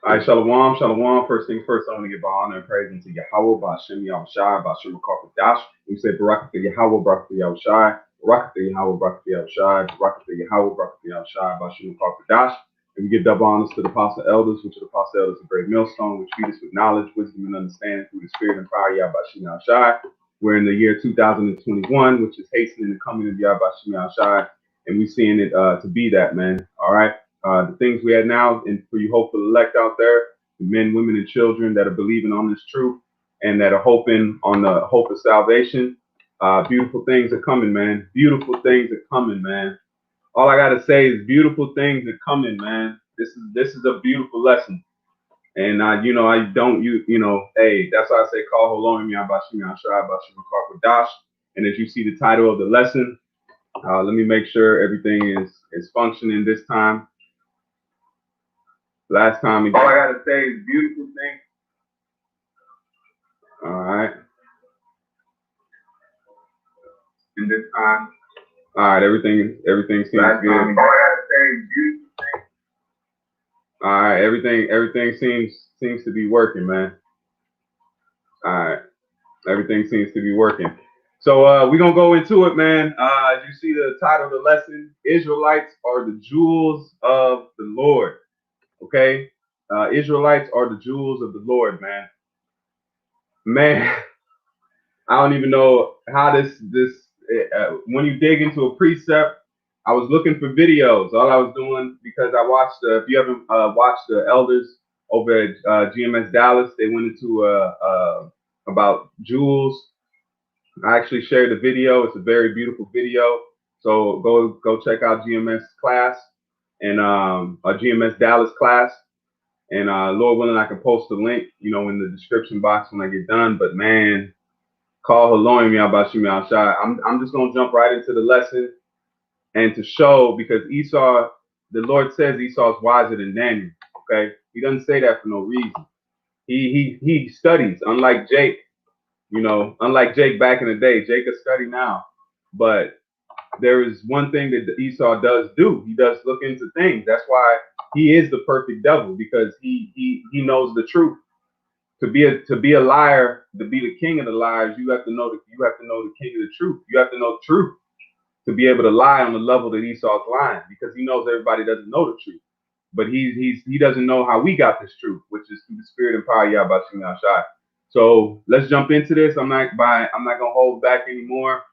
All right, shalom, shalom. First things first, I want to give honor and praise unto Yahweh, Ba'ashem Yahushai, Ba'ashem Dash. We say Barakah Yahweh, Barakah Yahushai, Barakah Yahweh, Barakah Yahushai, Barakah Yahweh, Barakah Yahushai, Ba'ashem Dash. And we give double honors to the apostle elders, which are the apostle elders of great millstone, which feed us with knowledge, wisdom, and understanding through the spirit and power of Yahweh Yahushai. We're in the year 2021, which is hastening the coming of Yahweh Yahushai, and we're seeing it to be that, man. All right. The things we had now, and for you hopeful elect out there, the men, women, and children that are believing on this truth and that are hoping on the hope of salvation. Beautiful things are coming, man. Beautiful things are coming, man. All I gotta say is beautiful things are coming, man. This is a beautiful lesson. And I don't hey, that's why I say call Holom Yabashim Ashai Bashim Dash. And as you see the title of the lesson, let me make sure everything is functioning this time. Last time, all I gotta say is beautiful things. All right. And this time, all right. Everything seems last good. Time, all I gotta say is beautiful things. All right. Everything seems to be working, man. All right. Everything seems to be working. So we're gonna go into it, man. As you see the title of the lesson, Israelites are the jewels of the Lord. Okay, Israelites are the jewels of the Lord, man. Man, I don't even know how this when you dig into a precept. I was looking for videos. All I was doing, because I watched if you haven't watched the elders over at GMS Dallas, they went into about jewels. I actually shared the video. It's a very beautiful video. So go check out GMS class and a GMS Dallas class. And Lord willing, I can post the link, in the description box when I get done. But man, call Elohim Yabashim Yahshai. I'm just gonna jump right into the lesson and to show, because Esau, the Lord says Esau is wiser than Daniel. Okay, He doesn't say that for no reason. He studies, unlike Jake. Unlike Jake back in the day. Jake a study now, but there is one thing that Esau does do. He does look into things. That's why he is the perfect devil, because he knows the truth. To be a liar, to be the king of the liars, you have to know the king of the truth. You have to know the truth to be able to lie on the level that Esau's lying, because he knows everybody doesn't know the truth. But he doesn't know how we got this truth, which is through the spirit and power of Yahweh Shai. So let's jump into this. I'm not gonna hold back anymore.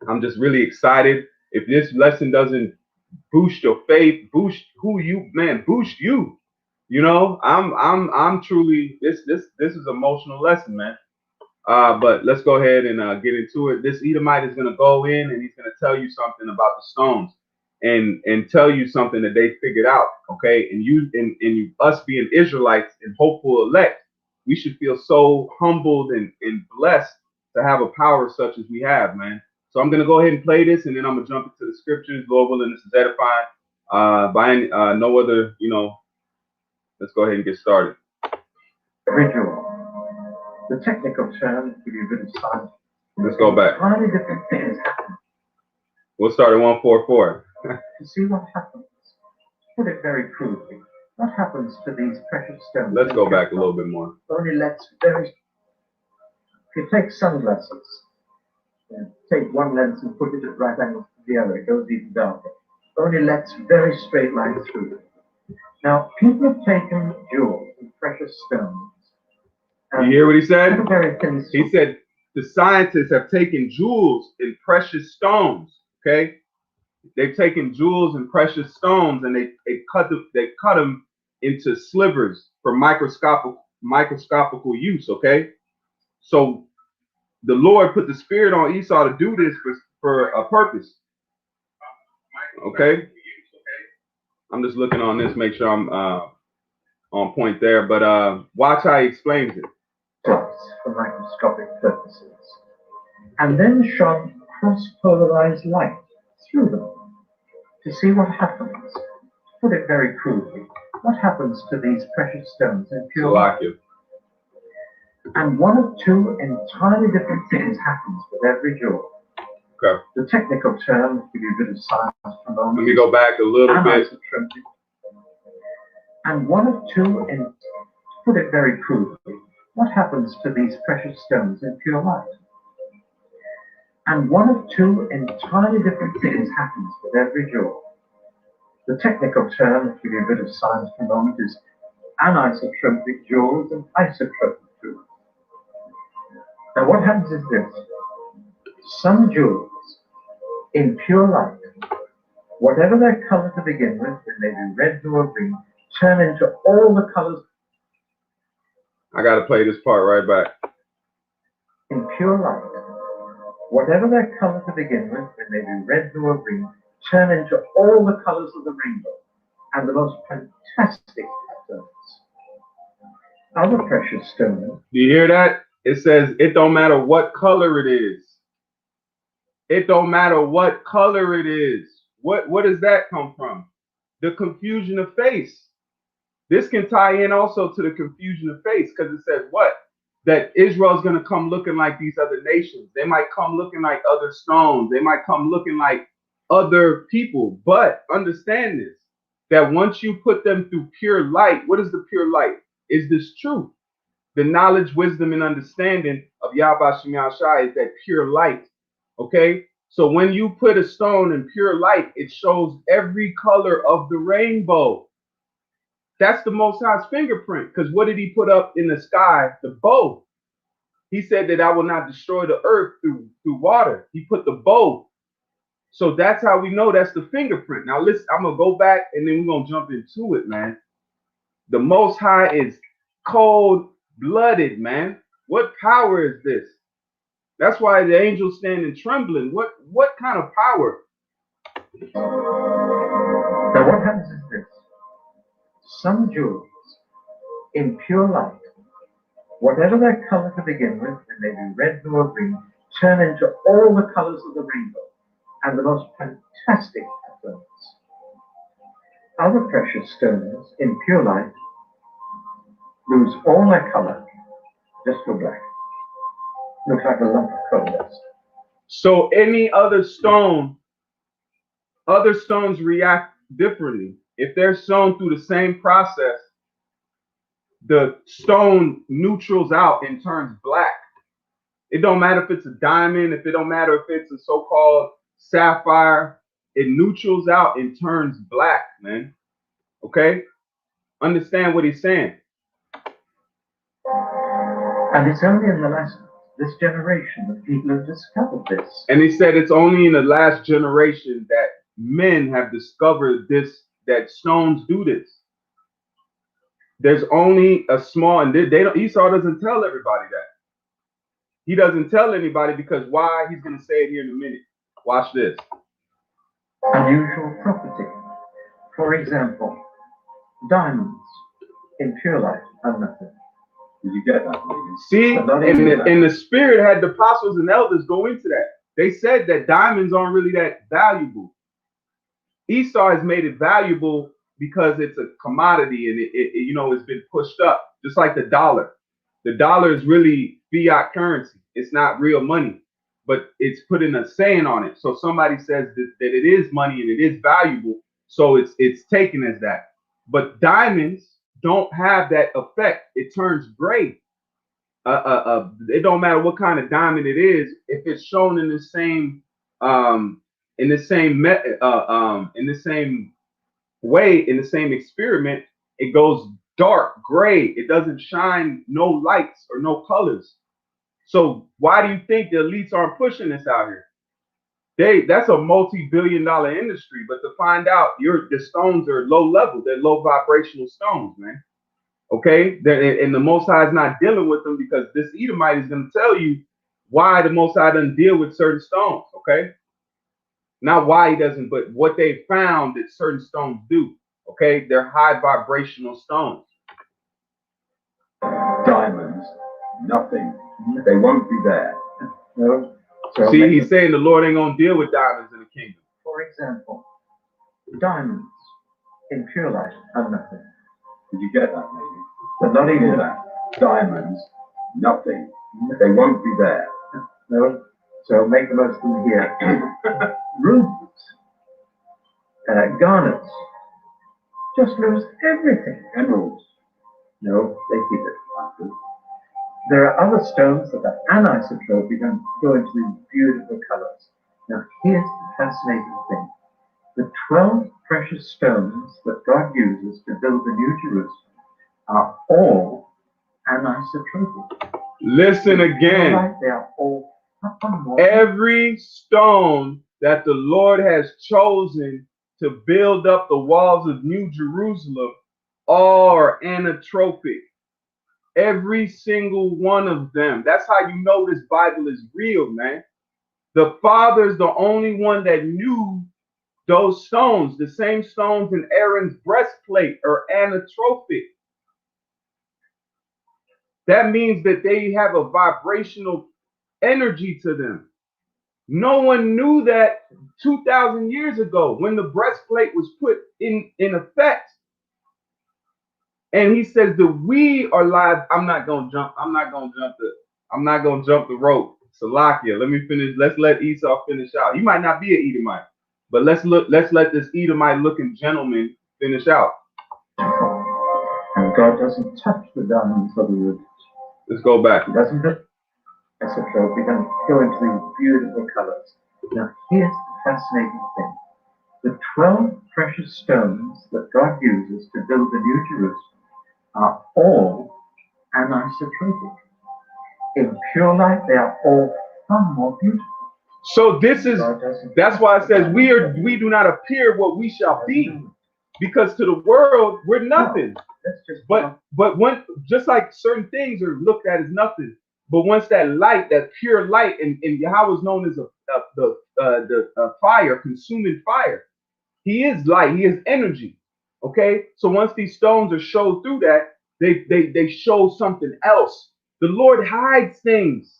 I'm just really excited. If this lesson doesn't boost your faith, boost you. I'm truly this is emotional lesson, man. But let's go ahead and get into it. This Edomite is gonna go in and he's gonna tell you something about the stones and tell you something that they figured out. Okay, and us being Israelites and hopeful elect, we should feel so humbled and blessed to have a power such as we have, man. So I'm gonna go ahead and play this, and then I'm gonna jump into the scriptures. Lord willing, this is edifying. By no other, let's go ahead and get started. Ritual. The technical term to give you a bit of science. Let's go back. Entirely different things happen. We'll start at 144. To see what happens. Put it very crudely. What happens to these precious stones? Let's go back a little bit more. Only lets very. If you take sunglasses, take one lens and put it at right angles to the other, it goes even darker. Only lets very straight lines through. Now, people have taken jewels and precious stones. You hear what he said? Things. He said the scientists have taken jewels and precious stones. Okay, they've taken jewels and precious stones, and they cut them into slivers for microscopical use. Okay, so the Lord put the spirit on Esau to do this for a purpose. Okay, I'm just looking on this, make sure I'm on point there. But watch how he explains it. For microscopic purposes, and then shone cross-polarized light through them to see what happens. Put it very crudely. What happens to these precious stones in pure light? And one of two entirely different things happens with every jewel. Okay. The technical term, to give you a bit of science for a moment. Let me go back a little bit. And one of two, and to put it very crudely, what happens to these precious stones in pure light? And one of two entirely different things happens with every jewel. The technical term, to give you a bit of science for a moment, is anisotropic jewels and isotropic jewels. Now what happens is this. Some jewels in pure light, whatever their color to begin with, when they be red, blue, or green, turn into all the colors. I gotta play this part right back. In pure light, whatever their color to begin with, when they be red, blue, or green, turn into all the colors of the rainbow and the most fantastic patterns. Other precious stones. Do you hear that? It says it don't matter what color it is. It don't matter what color it is. What does that come from? The confusion of face. This can tie in also to the confusion of face, because it says what? That Israel's going to come looking like these other nations. They might come looking like other stones. They might come looking like other people. But understand this, that once you put them through pure light, what is the pure light? Is this truth? The knowledge, wisdom, and understanding of Yahweh Shem Yahshai is that pure light. Okay? So when you put a stone in pure light, it shows every color of the rainbow. That's the Most High's fingerprint. Because what did he put up in the sky? The bow. He said that I will not destroy the earth through water. He put the bow. So that's how we know that's the fingerprint. Now listen, I'm going to go back and then we're going to jump into it, man. The Most High is cold-blooded, man. What power is this? That's why the angels standing trembling. What kind of power? Now what happens is this. Some jewels in pure light, whatever their color to begin with, when they be red, blue, or green, turn into all the colors of the rainbow and the most fantastic patterns. Other precious stones in pure light lose all their color, just go black. Looks like a lump of coal dust. So any other stone, other stones react differently. If they're sewn through the same process, the stone neutrals out and turns black. It don't matter if it's a diamond, if it don't matter if it's a so-called sapphire, it neutrals out and turns black, man. Okay? Understand what he's saying. And it's only in this generation that people have discovered this. And he said it's only in the last generation that men have discovered this, that stones do this. There's only a small, and Esau doesn't tell everybody that. He doesn't tell anybody because why? He's going to say it here in a minute. Watch this. Unusual property. For example, diamonds in pure light are nothing. Did you get that? See, and the Spirit had the apostles and elders go into that. They said that diamonds aren't really that valuable. Esau has made it valuable because it's a commodity and it's been pushed up, just like the dollar. The dollar is really fiat currency. It's not real money, but it's putting a saying on it. So somebody says that it is money and it is valuable, so it's taken as that. But diamonds don't have that effect. It turns gray. It don't matter what kind of diamond it is. If it's shown in the same way, in the same experiment, it goes dark gray. It doesn't shine no lights or no colors. So why do you think the elites aren't pushing this out here? That's a multi-billion-dollar industry, but to find out the stones are low level, they're low vibrational stones, man. Okay, and the Most High is not dealing with them because this Edomite is going to tell you why the Most High doesn't deal with certain stones. Okay, not why he doesn't, but what they found that certain stones do. Okay, they're high vibrational stones. Diamonds, nothing. They won't be there. No. So see, he's saying the Lord ain't gonna deal with diamonds in the kingdom. For example, diamonds in pure light are nothing. Did you get that, maybe? But not even that. Diamonds, nothing. They won't be there. No. So make the most of them here. Rubies, garnets, just lose everything. Emeralds. No, they keep it. There are other stones that are anisotropic and go into these beautiful colors. Now, here's the fascinating thing. The 12 precious stones that God uses to build the New Jerusalem are all anisotropic. Listen again. Right, they are all every stone that the Lord has chosen to build up the walls of New Jerusalem are anitropic. Every single one of them. That's how you know this Bible is real, man. The Father is the only one that knew those stones. The same stones in Aaron's breastplate are anitropic. That means that they have a vibrational energy to them. No one knew that 2,000 years ago when the breastplate was put in effect. And he says that we are live. I'm not gonna jump the rope. Salakia. Let me finish. Let's let Esau finish out. He might not be an Edomite, but let's let this Edomite looking gentleman finish out. And God doesn't touch the diamonds of the wood. Let's go back. He doesn't do etc. We can go into these beautiful colors. Now here's the fascinating thing. The 12 precious stones that God uses to build the New Jerusalem are all anisotropic. In pure light, they are all far more beautiful. So that's why it says we do not appear what we shall be, because to the world we're nothing. But when, just like certain things are looked at as nothing, but once that light, that pure light, and Yahweh is known as the fire, consuming fire. He is light. He is energy. Okay. So once these stones are showed through that, they show something else. The Lord hides things.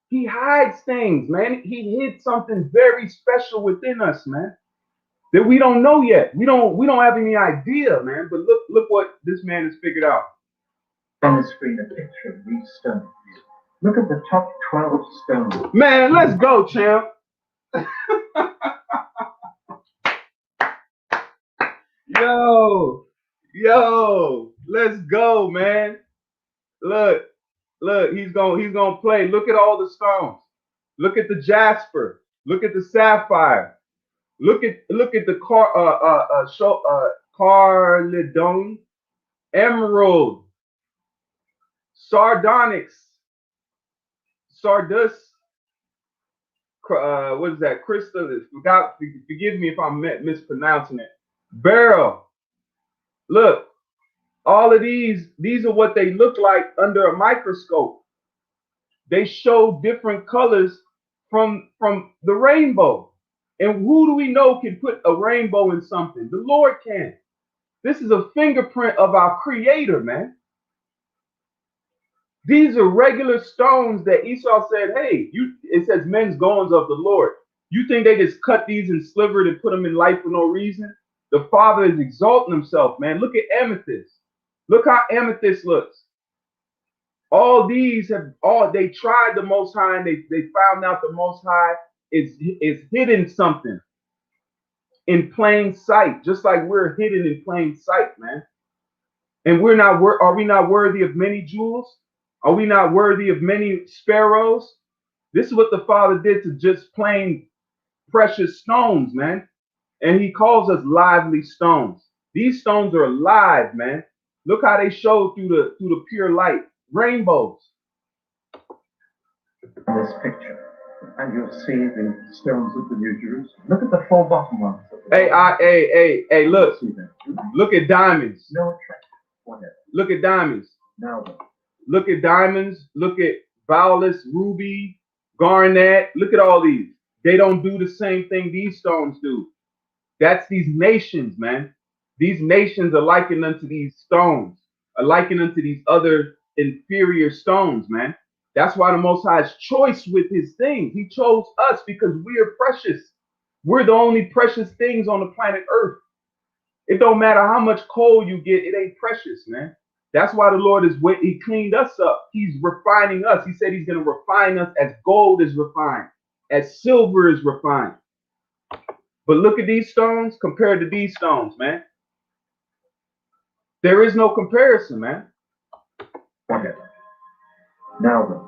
He hides things, man. He hid something very special within us, man, that we don't know yet. We don't have any idea, man. But look what this man has figured out. On the screen, a picture of these stones. Look at the top 12 stones. Man, let's go, champ. Yo, let's go, man. Look, he's gonna play. Look at all the stones. Look at the jasper. Look at the sapphire. Look at the carnelian, emerald, sardonyx, sardus. What is that? Crystal. Forgive me if I'm mispronouncing it. Beryl. Look, all of these are what they look like under a microscope. They show different colors from the rainbow. And who do we know can put a rainbow in something? The Lord can. This is a fingerprint of our Creator, man. These are regular stones that Esau said, hey, it says men's goings of the Lord. You think they just cut these and slivered and put them in life for no reason? The Father is exalting himself, man. Look at amethyst. Look how amethyst looks. All these they tried the Most High, and they found out the Most High is hidden something in plain sight, just like we're hidden in plain sight, man. And are we not worthy of many jewels? Are we not worthy of many sparrows? This is what the Father did to just plain precious stones, man. And he calls us lively stones. These stones are alive, man. Look how they show through the pure light. Rainbows. This picture, and you'll see the stones of the New Jerusalem. Look at the 4 bottom ones. Hey, look. Look at diamonds. No attraction, whatever. Look at diamonds. No. Look at diamonds. Look at violet, ruby, garnet. Look at all these. They don't do the same thing these stones do. That's these nations, man. These nations are likened unto these stones, are likened unto these other inferior stones, man. That's why the Most High's choice with his things. He chose us because we are precious. We're the only precious things on the planet Earth. It don't matter how much coal you get, it ain't precious, man. That's why the Lord he cleaned us up. He's refining us. He said he's going to refine us as gold is refined, as silver is refined. But look at these stones compared to these stones, man. There is no comparison, man. Whatever. Now then,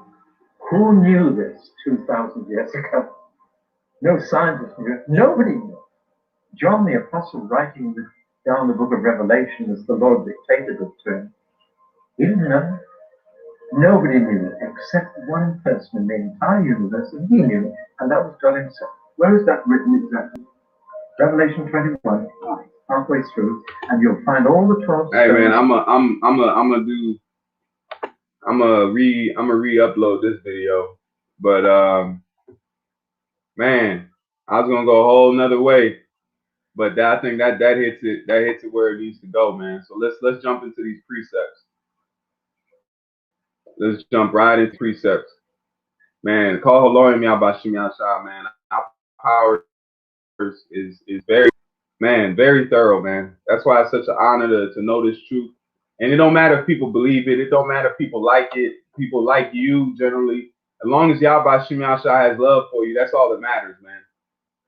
who knew this 2,000 years ago? No scientist knew it. Nobody knew. John the Apostle, writing down the book of Revelation as the Lord dictated it to him, he didn't know. Nobody knew except one person in the entire universe, and he knew, and that was God himself. Where is that written exactly? Revelation 21, halfway through, and you'll find all the 12 Hey man, stones. I'm gonna re-upload this video, but man, I was gonna go a whole nother way, but I think that hits it where it needs to go, man. So let's jump into these precepts. Let's jump right into precepts, man. Call Haloim Yabashim Yashah, man. Our power is very thorough, man. That's why it's such an honor to know this truth. And it don't matter if people believe it. It don't matter if people like it. People like you generally. As long as Yahweh Shem Yahshua has love for you, that's all that matters, man.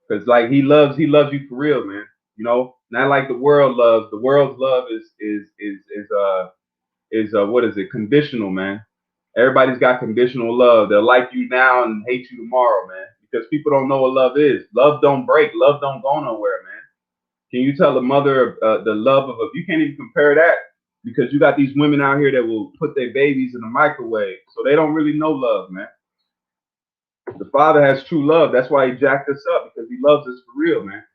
Because like he loves you for real, man. You know, not like the world loves. The world's love is what is it? Conditional, man. Everybody's got conditional love. They'll like you now and hate you tomorrow, man. Because people don't know what love is. Love don't break. Love don't go nowhere, man. Can you tell a mother the love of you can't even compare that, because you got these women out here that will put their babies in the microwave, so they don't really know love, man. The Father has true love. That's why he jacked us up, because he loves us for real, man.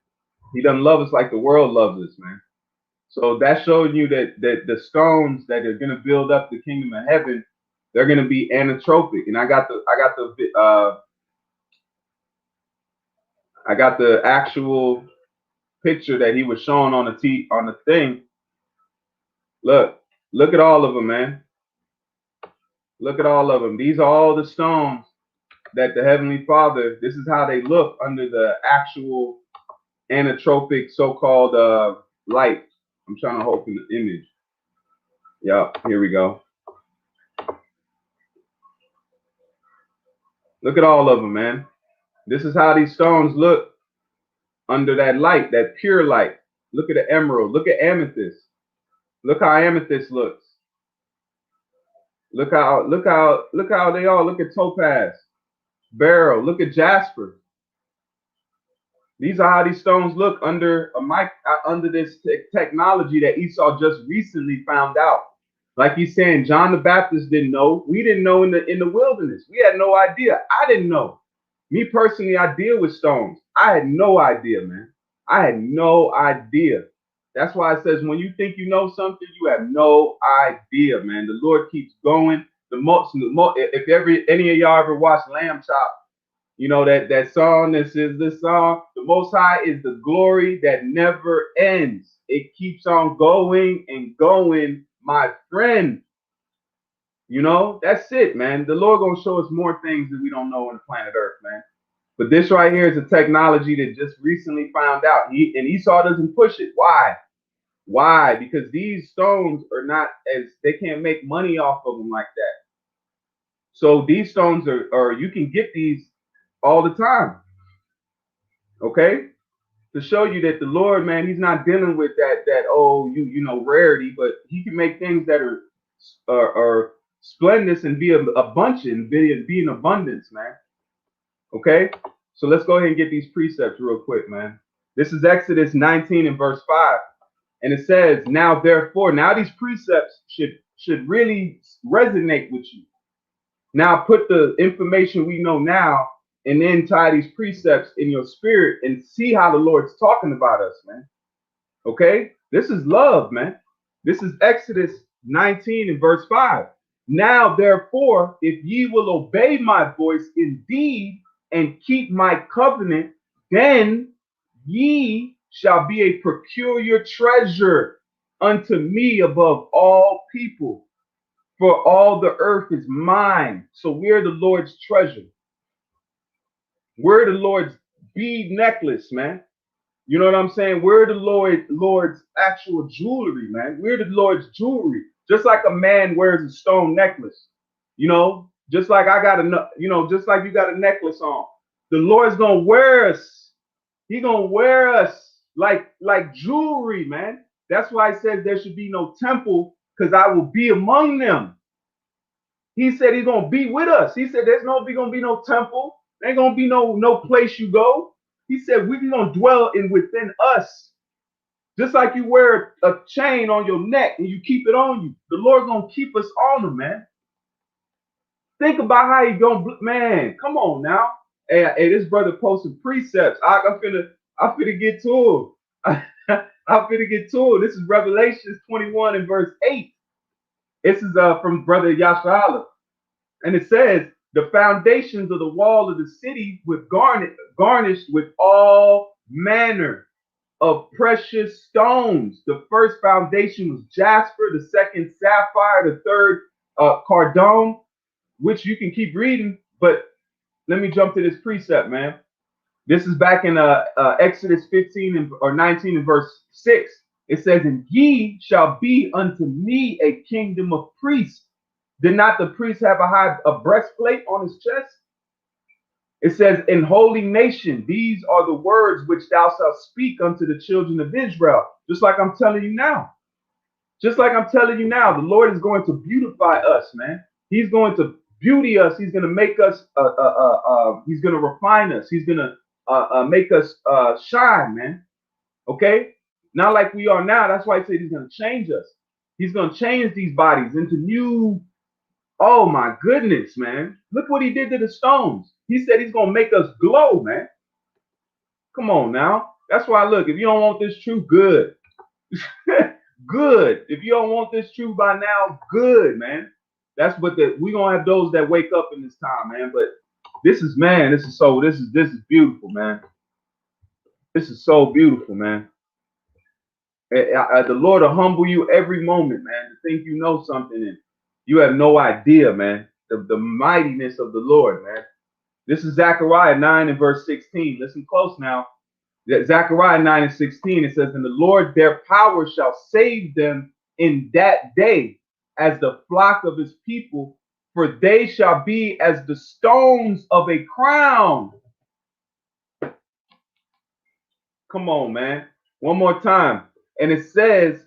He doesn't love us like the world loves us, man. So that's showing you that the stones that are gonna build up the kingdom of heaven, they're gonna be anatropic. And I got the actual picture that he was showing on the thing. Look at all of them, man. Look at all of them. These are all the stones that the Heavenly Father, this is how they look under the actual anatropic so-called light. I'm trying to open the image. Yep, here we go. Look at all of them, man. This is how these stones look under that light, that pure light. Look at the emerald. Look at amethyst. Look how amethyst looks. Look how they all look at topaz, beryl. Look at jasper. These are how these stones look under under this technology that Esau just recently found out. Like he's saying, John the Baptist didn't know. We didn't know in the wilderness. We had no idea. I didn't know. Me personally, I deal with stones. I had no idea, man. I had no idea. That's why it says when you think you know something, you have no idea, man. The Lord keeps going. If any of y'all ever watched Lamb Chop, you know that song. This is the song. The Most High is the glory that never ends. It keeps on going and going, my friend. You know, that's it, man. The Lord gonna show us more things that we don't know on the planet Earth, man. But this right here is a technology that just recently found out. And Esau doesn't push it. Why? Why? Because these stones are not they can't make money off of them like that. So these stones are you can get these all the time. Okay? To show you that the Lord, man, he's not dealing with that rarity, but he can make things that are splendid and be a bunch and be in abundance, man. Okay? So let's go ahead and get these precepts real quick, man. This is Exodus 19 and verse 5. And it says, now therefore, now these precepts should really resonate with you. Now put the information we know now and then tie these precepts in your spirit and see how the Lord's talking about us, man. Okay? This is love, man. This is Exodus 19 and verse 5. Now, therefore, if ye will obey my voice indeed and keep my covenant, then ye shall be a peculiar treasure unto me above all people. For all the earth is mine. So we're the Lord's treasure. We're the Lord's bead necklace, man. You know what I'm saying? We're the Lord's actual jewelry, man. We're the Lord's jewelry. Just like a man wears a stone necklace, you know, just like just like you got a necklace on. The Lord's gonna wear us. He's gonna wear us like jewelry, man. That's why he says there should be no temple, because I will be among them. He said he's gonna be with us. He said there's no gonna be no temple. There ain't gonna be no place you go. He said we're gonna dwell in within us. Just like you wear a chain on your neck and you keep it on you. The Lord gonna keep us on them, man. Think about how he gonna, man. Come on now. Hey, this brother posted precepts. I'm finna get to him. I'm finna get to him. This is Revelations 21 and verse 8. This is from brother Yashala. And it says, the foundations of the wall of the city with garnished with all manner of precious stones. The first foundation was jasper, the second sapphire, the third cardone, which you can keep reading. But let me jump to this precept, man. This is back in Exodus 15 or 19 and verse 6. It says, and ye shall be unto me a kingdom of priests. Did not the priest have a breastplate on his chest? It says, in holy nation, these are the words which thou shalt speak unto the children of Israel. Just like I'm telling you now. Just like I'm telling you now, the Lord is going to beautify us, man. He's going to beauty us. He's going to make us, he's going to refine us. He's going to make us shine, man. Okay? Not like we are now. That's why he said he's going to change us. He's going to change these bodies into new. Oh my goodness, man. Look what he did to the stones. He said he's going to make us glow, man. Come on now. That's why, look, if you don't want this truth, good. Good. If you don't want this truth by now, good, man. That's what we're going to have those that wake up in this time, man. But this is, man, this is beautiful, man. This is so beautiful, man. The Lord will humble you every moment, man, to think you know something and you have no idea, man, the mightiness of the Lord, man. This is Zechariah 9 and verse 16. Listen close now. Zechariah 9 and 16, it says, and the Lord their power shall save them in that day as the flock of his people, for they shall be as the stones of a crown. Come on, man. One more time. And it says,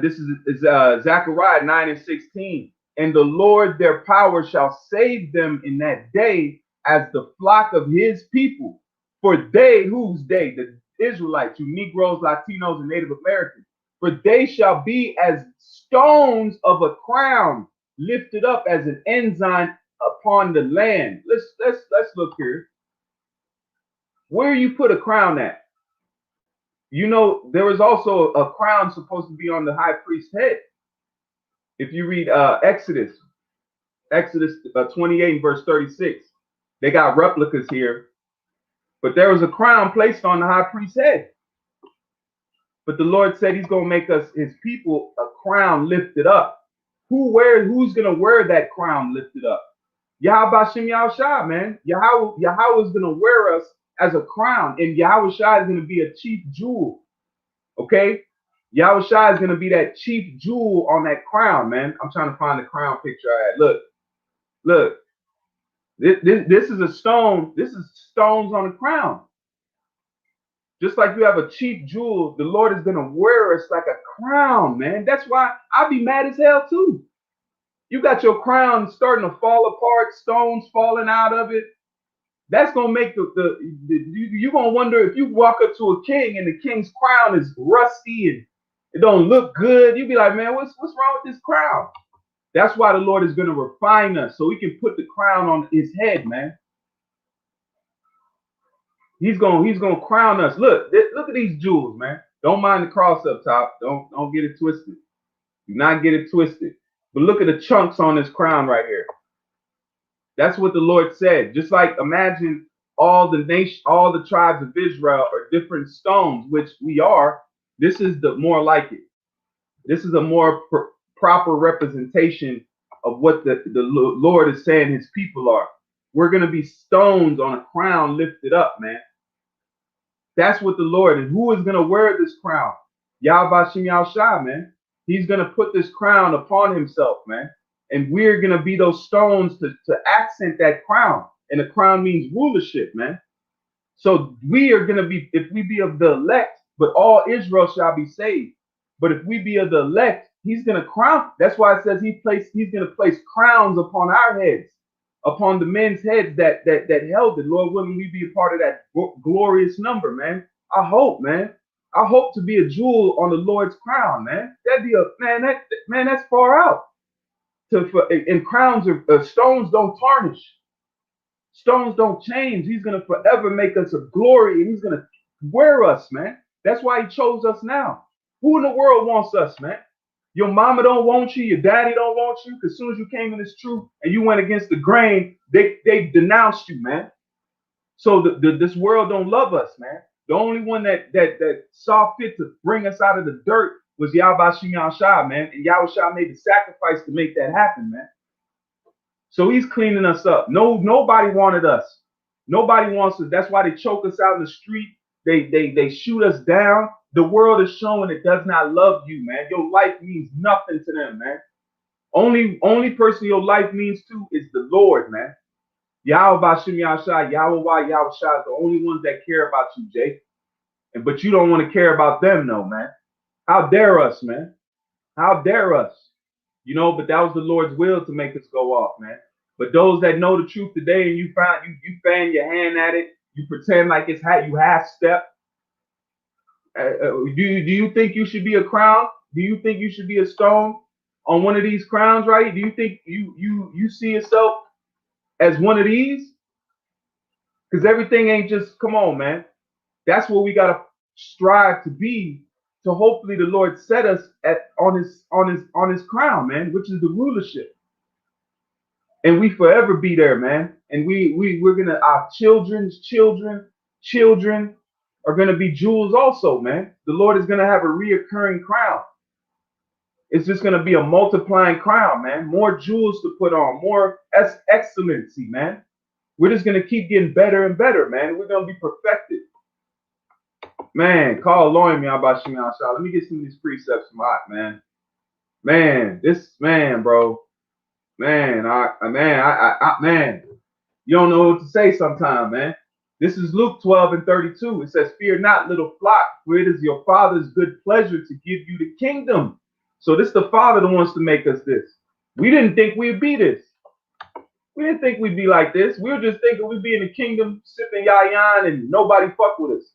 this is Zechariah 9 and 16. And the Lord their power shall save them in that day as the flock of his people. For they, whose they? The Israelites, you Negroes, Latinos, and Native Americans. For they shall be as stones of a crown, lifted up as an ensign upon the land. Let's look here. Where you put a crown at? You know, there was also a crown supposed to be on the high priest's head. If you read Exodus 28 and verse 36, they got replicas here, but there was a crown placed on the high priest's head. But the Lord said he's going to make us, his people, a crown lifted up. Who's going to wear that crown lifted up? Yahweh Bashem Yahushua, man. Yahweh is going to wear us as a crown, and Yahushua is going to be a chief jewel. Okay? Yahushua is going to be that chief jewel on that crown, man. I'm trying to find the crown picture I had. Look. This is a stone. This is stones on a crown. Just like you have a chief jewel, the Lord is going to wear us like a crown, man. That's why I'll be mad as hell too. You got your crown starting to fall apart, stones falling out of it. That's going to make you're going to wonder if you walk up to a king and the king's crown is rusty and it don't look good. You'd be like, man, what's wrong with this crown? That's why the Lord is going to refine us so he can put the crown on his head, man. He's gonna crown us. Look at these jewels, man. Don't mind the cross up top. Don't get it twisted. Do not get it twisted. But look at the chunks on this crown right here. That's what the Lord said. Just like imagine all the tribes of Israel are different stones, which we are. This is the more like it. This is a more proper representation of what the Lord is saying his people are. We're going to be stones on a crown lifted up, man. That's what the Lord, and who is going to wear this crown? Yahweh Bashem Yahushua, man. He's going to put this crown upon himself, man. And we're going to be those stones to accent that crown. And the crown means rulership, man. So we are going to be, if we be of the elect, but all Israel shall be saved. But if we be of the elect, he's going to crown. That's why it says he's going to place crowns upon our heads, upon the men's heads that held it. Lord willing, we be a part of that glorious number, man. I hope, man. I hope to be a jewel on the Lord's crown, man. That'd be that's far out. And crowns are stones don't tarnish. Stones don't change. He's going to forever make us a glory, and he's going to wear us, man. That's why he chose us now. Who in the world wants us, man? Your mama don't want you. Your daddy don't want you. Because as soon as you came in this truth and you went against the grain, they denounced you, man. So this world don't love us, man. The only one that saw fit to bring us out of the dirt was Yahweh Shai, man. And Yahweh Shai made the sacrifice to make that happen, man. So he's cleaning us up. Nobody wanted us. Nobody wants us. That's why they choke us out in the street. They shoot us down. The world is showing it does not love you, man. Your life means nothing to them, man. Only person your life means to is the Lord, man. Yahweh Bashim Yahshai, Yahweh Yahshai is the only ones that care about you, Jake. But you don't want to care about them, no, man. How dare us, man? How dare us? You know, but that was the Lord's will to make us go off, man. But those that know the truth today and you fan your hand at it, you pretend like it's you half step. Do you think you should be a crown? Do you think you should be a stone on one of these crowns, right? Do you think you see yourself as one of these? Because everything ain't just, come on, man. That's what we gotta strive to be. So hopefully the Lord set us on his crown, man, which is the rulership. And we forever be there, man. And we're gonna, our children's children are gonna be jewels also, man. The Lord is gonna have a reoccurring crown. It's just gonna be a multiplying crown, man. More jewels to put on, more excellency, man. We're just gonna keep getting better and better, man. We're gonna be perfected. Man, call Loin me about Shimon Shah. Let me get some of these precepts from Hot, man. Man, bro. Man, man, you don't know what to say sometimes, man. This is Luke 12:32. It says, "Fear not, little flock, for it is your Father's good pleasure to give you the kingdom." So this is the Father that wants to make us this. We didn't think we'd be this. We didn't think we'd be like this. We were just thinking we'd be in the kingdom sipping yayan and nobody fuck with us.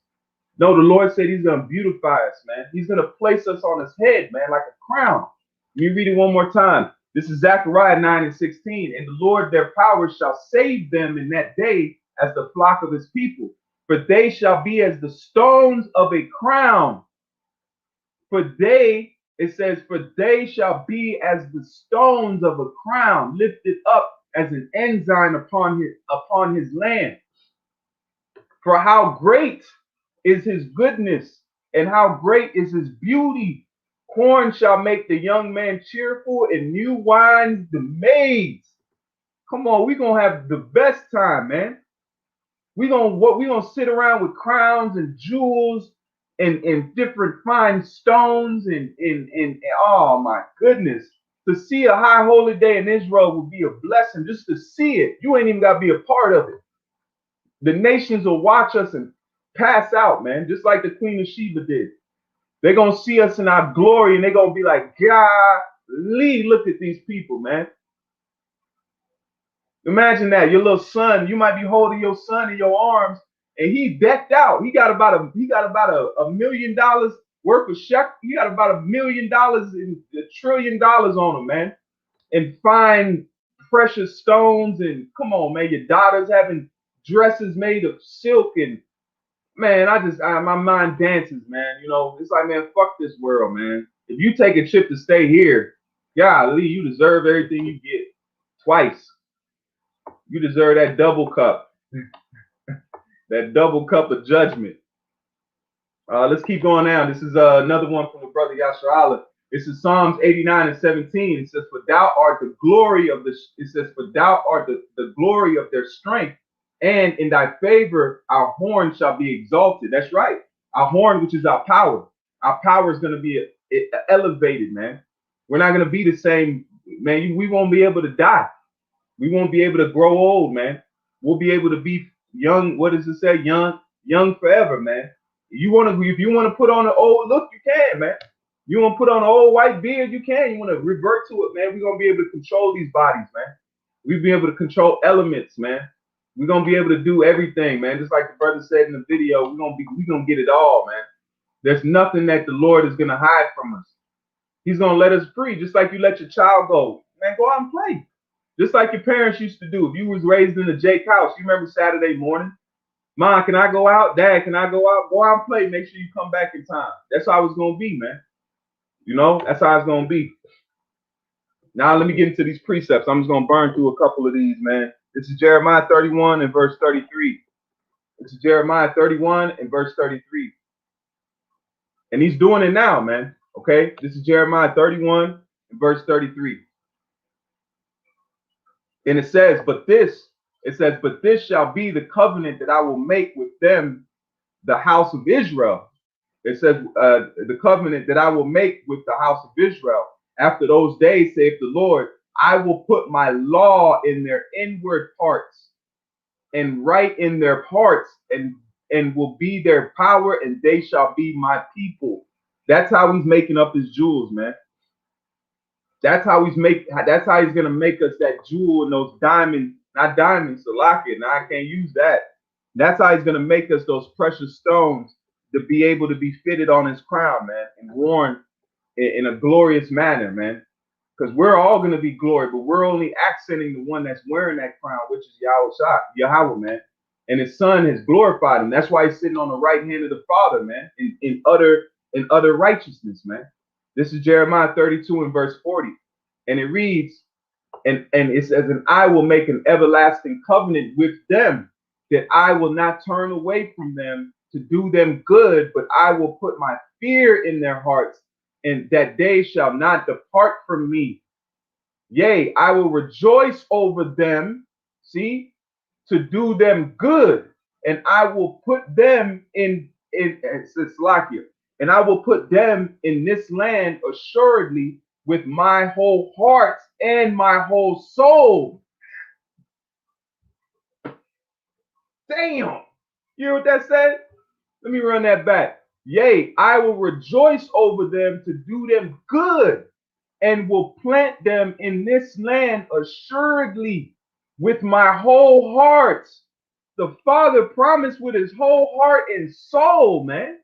No, the Lord said he's going to beautify us, man. He's going to place us on his head, man, like a crown. Let me read it one more time. This is Zechariah 9:16. "And the Lord their power shall save them in that day as the flock of his people. For they shall be as the stones of a crown. For they, it says, for they shall be as the stones of a crown, lifted up as an ensign upon his land. For how great is his goodness, and how great is his beauty. Corn shall make the young man cheerful, and new wine the maids." Come on, we're gonna have the best time, man. We're gonna sit around with crowns and jewels and different fine stones and oh my goodness. To see a high holy day in Israel would be a blessing, just to see it. You ain't even gotta be a part of it. The nations will watch us and pass out, man, just like the Queen of Sheba did. They're going to see us in our glory, and they're going to be like, golly, look at these people, man. Imagine that. Your little son, you might be holding your son in your arms, and he decked out. He got about $1 million worth of shekel. He got about $1 million and $1 trillion on him, man. And fine, precious stones. And come on, man, your daughter's having dresses made of silk, and man, my mind dances, man. You know, it's like, man, fuck this world, man. If you take a trip to stay here, golly, you deserve everything you get twice. You deserve that double cup, that double cup of judgment. Let's keep going now. This is another one from the brother Yasser Allah. This is Psalms 89:17. It says, "For thou art the glory of the." It says, "For thou art the glory of their strength, and in thy favor our horn shall be exalted." That's right. Our horn, which is our power. Our power is going to be elevated, man. We're not going to be the same, man. We won't be able to die. We won't be able to grow old, man. We'll be able to be young. What does it say? Young forever, man. if you want to put on an old look, you can, man. You want to put on an old white beard, you can. You want to revert to it, man. We're gonna be able to control these bodies, man. We'll be able to control elements, man. We're gonna be able to do everything, man. Just like the brother said in the video, we're gonna get it all, man. There's nothing that the Lord is gonna hide from us. He's gonna let us free, just like you let your child go. Man, go out and play. Just like your parents used to do. If you was raised in a Jake house, you remember Saturday morning? Mom, can I go out? Dad, can I go out? Go out and play. Make sure you come back in time. That's how it's gonna be, man. You know, that's how it's gonna be. Now let me get into these precepts. I'm just gonna burn through a couple of these, man. This is Jeremiah 31 and verse 33. This is Jeremiah 31 and verse 33. And he's doing it now, man. Okay, this is Jeremiah 31 and verse 33. And it says, but this shall be the covenant that I will make with them, the house of Israel. It says, the covenant that I will make with the house of Israel. After those days, saith the Lord, I will put my law in their inward parts and write in their hearts, and will be their power, and they shall be my people. That's how he's making up his jewels, man. That's how he's gonna make us that jewel and those diamonds, not diamonds, to lock it. Now I can't use that. That's how he's gonna make us those precious stones to be able to be fitted on his crown, man, and worn in a glorious manner, man. Because we're all gonna be glory, but we're only accenting the one that's wearing that crown, which is Yahweh, man. And his son has glorified him. That's why he's sitting on the right hand of the Father, man, in utter righteousness, man. This is Jeremiah 32 and verse 40. And it reads, and it says, and I will make an everlasting covenant with them, that I will not turn away from them to do them good, but I will put my fear in their hearts, and that they shall not depart from me. Yea, I will rejoice over them, see, to do them good, and I will put them in Slakia, and I will put them in this land assuredly with my whole heart and my whole soul. Damn. You hear what that said? Let me run that back. Yea, I will rejoice over them to do them good, and will plant them in this land assuredly with my whole heart. The Father promised with his whole heart and soul, man.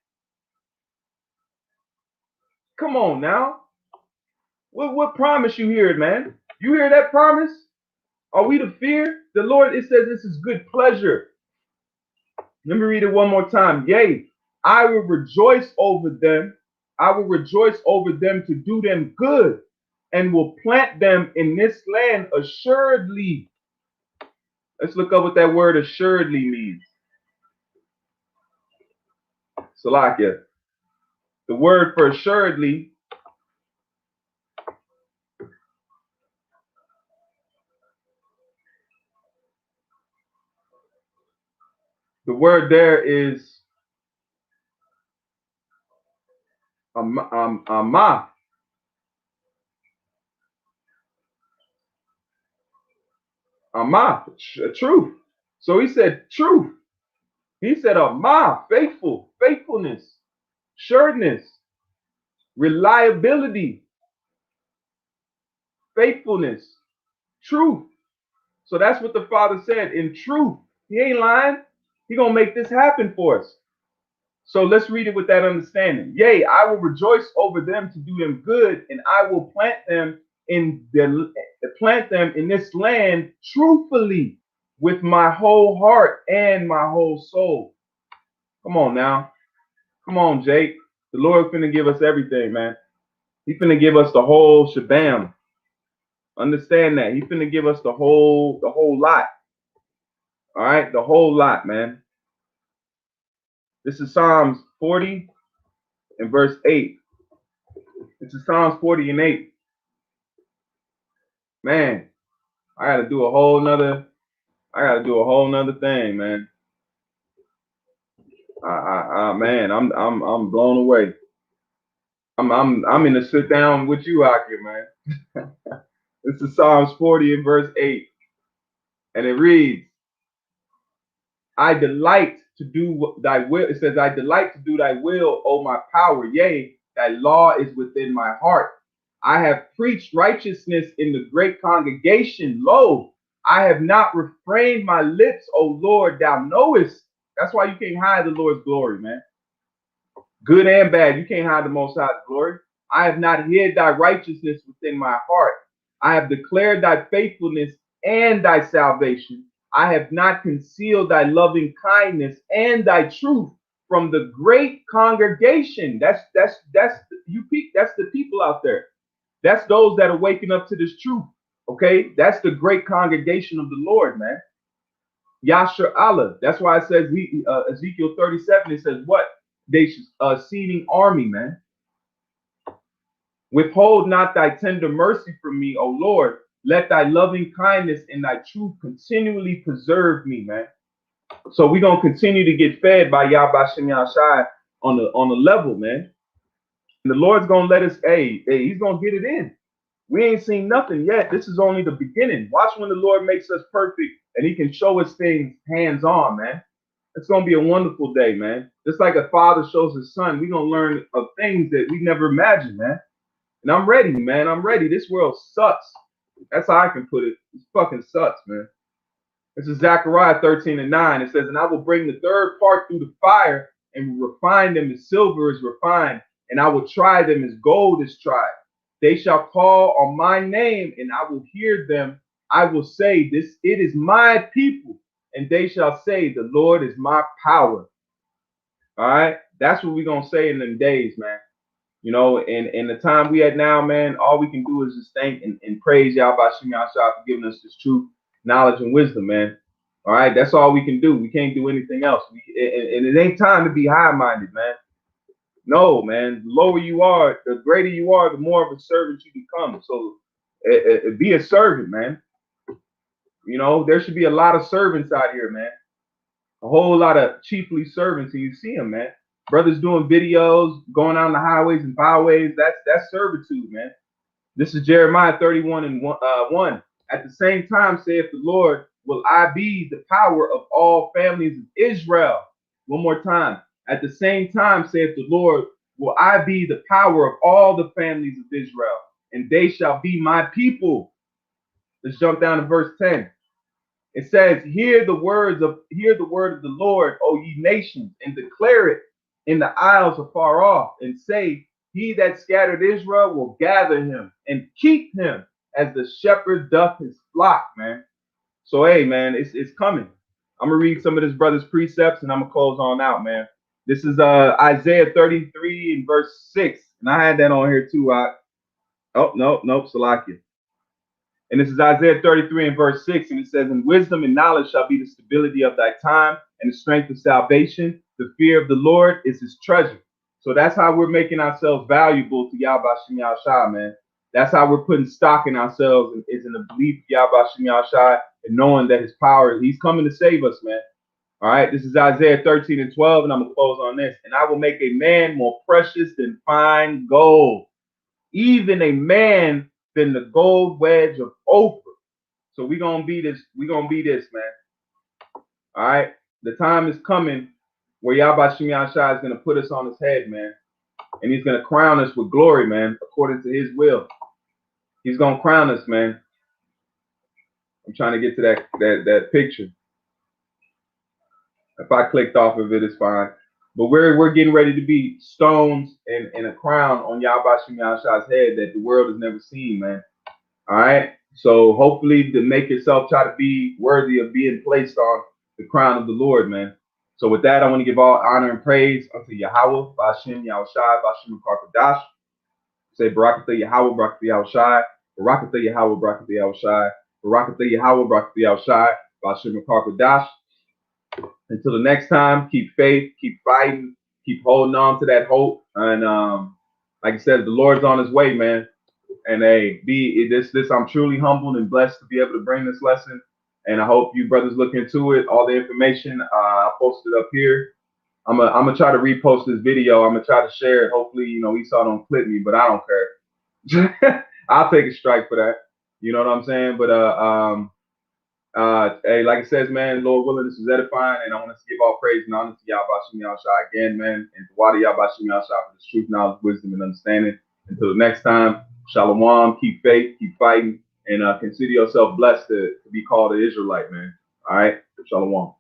Come on now. What promise you hear, man? You hear that promise? Are we to fear? The Lord, it says this is good pleasure. Let me read it one more time. Yea, I will rejoice over them. I will rejoice over them to do them good, and will plant them in this land assuredly. Let's look up what that word assuredly means. Salakia. The word for assuredly the word there is amah. Amah, truth. So he said truth. He said amah, faithfulness, sureness, reliability, faithfulness, truth. So that's what the Father said. In truth, he ain't lying. He gonna make this happen for us. So let's read it with that understanding. Yea, I will rejoice over them to do them good, and I will plant them in this land truthfully with my whole heart and my whole soul. Come on now. Come on, Jake. The Lord finna give us everything, man. He finna give us the whole shabam. Understand that. He finna give us the whole lot. All right, the whole lot, man. This is Psalms 40 and verse 8. This is Psalms 40 and 8. Man, I gotta do a whole nother thing, man. Man, I'm blown away. I'm in a sit down with you out here, man. This is Psalms 40 and verse 8. And it reads, I delight to do thy will. It says, I delight to do thy will, O my power. Yea, thy law is within my heart. I have preached righteousness in the great congregation. Lo, I have not refrained my lips, O Lord, thou knowest. That's why you can't hide the Lord's glory, man. Good and bad, you can't hide the Most High's glory. I have not hid thy righteousness within my heart. I have declared thy faithfulness and thy salvation. I have not concealed thy loving kindness and thy truth from the great congregation. That's you. That's the people out there. That's those that are waking up to this truth. Okay, that's the great congregation of the Lord, man. Yasher Allah. That's why it says Ezekiel 37. It says what? They seeding army, man. Withhold not thy tender mercy from me, O Lord. Let thy loving kindness and thy truth continually preserve me, man. So we're gonna continue to get fed by Yahweh Shem Yahshai on the level, man. And the Lord's gonna let us, he's gonna get it in. We ain't seen nothing yet. This is only the beginning. Watch when the Lord makes us perfect and he can show us things hands-on, man. It's gonna be a wonderful day, man. Just like a father shows his son, we're gonna learn of things that we never imagined, man. And I'm ready, man. I'm ready. This world sucks. That's how I can put it. It fucking sucks, man. This is Zechariah 13:9. It says, and I will bring the third part through the fire and will refine them as silver is refined, and I will try them as gold is tried. They shall call on my name, and I will hear them. I will say, it is my people, and they shall say, the Lord is my power. All right? That's what we're going to say in them days, man. You know, and the time we at now, man, all we can do is just thank and praise Yahweh Shem Yahshua for giving us this truth, knowledge, and wisdom, man. All right, that's all we can do. We can't do anything else. And it ain't time to be high-minded, man. No, man. The lower you are, the greater you are, the more of a servant you become. So be a servant, man. You know, there should be a lot of servants out here, man. A whole lot of chiefly servants, and you see them, man. Brothers doing videos, going out on the highways and byways. That's servitude, man. This is Jeremiah 31:1. At the same time, saith the Lord, will I be the power of all families of Israel. One more time. At the same time, saith the Lord, will I be the power of all the families of Israel, and they shall be my people. Let's jump down to verse 10. It says, hear the word of the Lord, O ye nations, and declare it in the isles afar off, and say, he that scattered Israel will gather him and keep him as the shepherd doth his flock, man. So, hey, man, it's coming. I'm going to read some of this brother's precepts, and I'm going to close on out, man. This is Isaiah 33 and verse 6. And I had that on here too. Nope, Salakia. And this is Isaiah 33 and verse 6. And it says, and wisdom and knowledge shall be the stability of thy time, and the strength of salvation. The fear of the Lord is his treasure. So that's how we're making ourselves valuable to Yahweh Shem Yahshai, man. That's how we're putting stock in ourselves, and is in the belief of Yahweh Shem Yahshai, and knowing that his power, he's coming to save us, man. All right, this is Isaiah 13 and 12, and I'm going to close on this. And I will make a man more precious than fine gold, even a man than the gold wedge of Ophir. So we're going to be this, man. All right, the time is coming where Yahweh Shem Yahshai is going to put us on his head, man. And he's going to crown us with glory, man, according to his will. He's going to crown us, man. I'm trying to get to that picture. If I clicked off of it, it's fine. But we're getting ready to be stones and a crown on Yahweh Shem Yahshai's head that the world has never seen, man. All right. So hopefully to make yourself try to be worthy of being placed on the crown of the Lord, man. So with that, I want to give all honor and praise unto Yahweh, Bashem Yahushai, Bashem Karkadash. Say Barakatha Yahweh, Barakatha Yahushai, Barakatha Yahweh, Barakatha Yahushai, Barakatha Yahweh, Barakatha Yahushai, Bashem Karkadash. Until the next time, keep faith, keep fighting, keep holding on to that hope. And like I said, the Lord's on his way, man. And hey, I'm truly humbled and blessed to be able to bring this lesson. And I hope you brothers look into it. All the information I posted up here. I'm gonna try to repost this video. I'm gonna try to share it. Hopefully, Esau don't clip me, but I don't care. I'll take a strike for that. You know what I'm saying? But Hey, like it says, man, Lord willing, this is edifying, and I want to give all praise and honor to Yahweh Shai again, man, and to Wadi Yahweh Shai for this truth, knowledge, wisdom, and understanding. Until the next time, Shalom, keep faith, keep fighting, and consider yourself blessed to be called an Israelite, man. All right, Shalom.